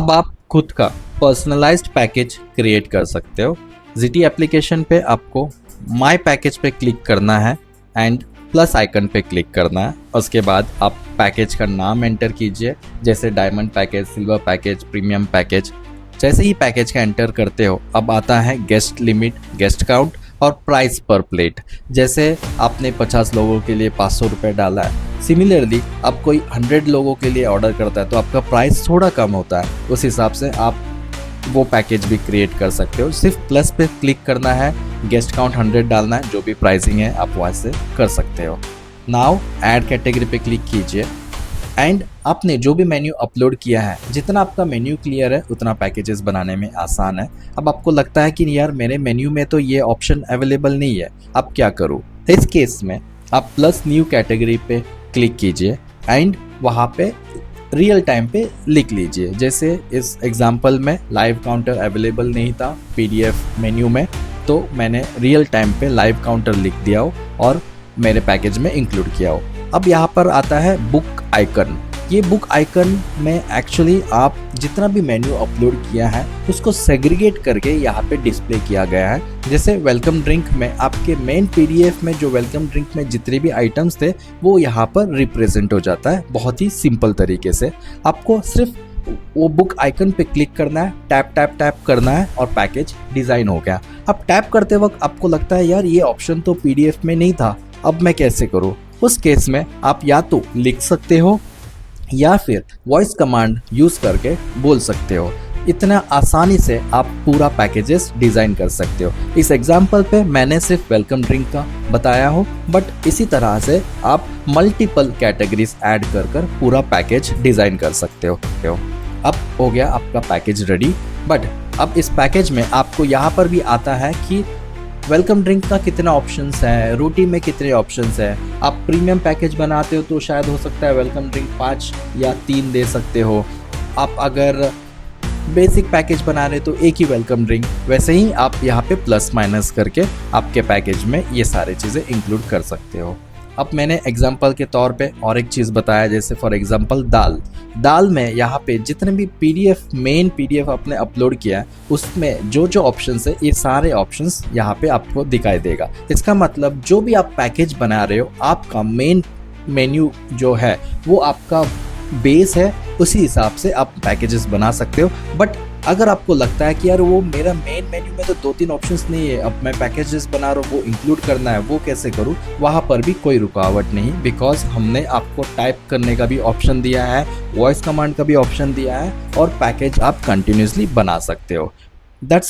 अब आप खुद का पर्सनलाइज्ड पैकेज क्रिएट कर सकते हो। ZT एप्लीकेशन पे आपको माय पैकेज पे क्लिक करना है एंड प्लस आइकन पे क्लिक करना है। उसके बाद आप पैकेज का नाम एंटर कीजिए, जैसे diamond package, silver package, premium package. जैसे ही पैकेज का एंटर करते हो अब आता है गेस्ट लिमिट, गेस्ट काउंट और प्राइस पर प्लेट। जैसे आपने 50 लोगों के लिए 500 रुपये डाला है, सिमिलरली अब कोई 100 लोगों के लिए ऑर्डर करता है तो आपका प्राइस थोड़ा कम होता है। उस हिसाब से आप वो पैकेज भी क्रिएट कर सकते हो। सिर्फ प्लस पे क्लिक करना है, गेस्ट काउंट 100 डालना है, जो भी प्राइसिंग है आप वहाँ से कर सकते हो। नाउ ऐड कैटेगरी पे क्लिक कीजिए एंड आपने जो भी मेन्यू अपलोड किया है, जितना आपका मेन्यू क्लियर है उतना पैकेजेस बनाने में आसान है। अब आपको लगता है कि यार मेरे मेन्यू में तो ये ऑप्शन अवेलेबल नहीं है, अब क्या करूँ? इस केस में आप प्लस न्यू कैटेगरी पे क्लिक कीजिए एंड वहाँ पे रियल टाइम पे लिख लीजिए। जैसे इस एग्जांपल में लाइव काउंटर अवेलेबल नहीं था PDF मेन्यू में, तो मैंने रियल टाइम पे लाइव काउंटर लिख दिया हो और मेरे पैकेज में इंक्लूड किया हो। अब यहाँ पर आता है बुक आइकन। ये बुक आइकन में एक्चुअली आप जितना भी मेन्यू अपलोड किया है उसको सेग्रीगेट करके यहाँ पे डिस्प्ले किया गया है। जैसे वेलकम ड्रिंक में आपके मेन PDF में जो वेलकम ड्रिंक में जितने भी आइटम्स थे वो यहाँ पर रिप्रेजेंट हो जाता है बहुत ही सिंपल तरीके से। आपको सिर्फ वो बुक आइकन पे क्लिक करना है, टैप टैप टैप करना है और पैकेज डिज़ाइन हो गया। अब टैप करते वक्त आपको लगता है यार ये ऑप्शन तो PDF में नहीं था, अब मैं कैसे करूँ? उस केस में आप या तो लिख सकते हो या फिर वॉइस कमांड यूज़ करके बोल सकते हो। इतना आसानी से आप पूरा पैकेजेस डिज़ाइन कर सकते हो। इस एग्जाम्पल पे मैंने सिर्फ वेलकम ड्रिंक का बताया हो, बट इसी तरह से आप मल्टीपल कैटेगरीज ऐड कर पूरा पैकेज डिज़ाइन कर सकते हो। अब हो गया आपका पैकेज रेडी। बट अब इस पैकेज में आपको यहाँ पर भी आता है कि वेलकम ड्रिंक का कितना ऑप्शंस है, रोटी में कितने ऑप्शंस है। आप प्रीमियम पैकेज बनाते हो तो शायद हो सकता है वेलकम ड्रिंक 5 या 3 दे सकते हो। आप अगर बेसिक पैकेज बना रहे तो एक ही वेलकम ड्रिंक। वैसे ही आप यहाँ पे प्लस माइनस करके आपके पैकेज में ये सारी चीज़ें इंक्लूड कर सकते हो। अब मैंने एग्जाम्पल के तौर पे और एक चीज़ बताया, जैसे फॉर एग्जाम्पल दाल में यहाँ पे जितने भी मेन PDF आपने अपलोड किया है उसमें जो जो ऑप्शंस है ये सारे ऑप्शंस यहाँ पे आपको दिखाई देगा। इसका मतलब जो भी आप पैकेज बना रहे हो आपका मेन मेन्यू जो है वो आपका बेस है, उसी हिसाब से आप पैकेजेस बना सकते हो। बट अगर आपको लगता है कि यार वो मेरा मेन मेन्यू में तो 2-3 ऑप्शंस नहीं है, अब मैं पैकेजेस बना रहा हूँ वो इंक्लूड करना है, वो कैसे करूँ? वहाँ पर भी कोई रुकावट नहीं, बिकॉज हमने आपको टाइप करने का भी ऑप्शन दिया है, वॉइस कमांड का भी ऑप्शन दिया है और पैकेज आप कंटिन्यूसली बना सकते हो। दैट्स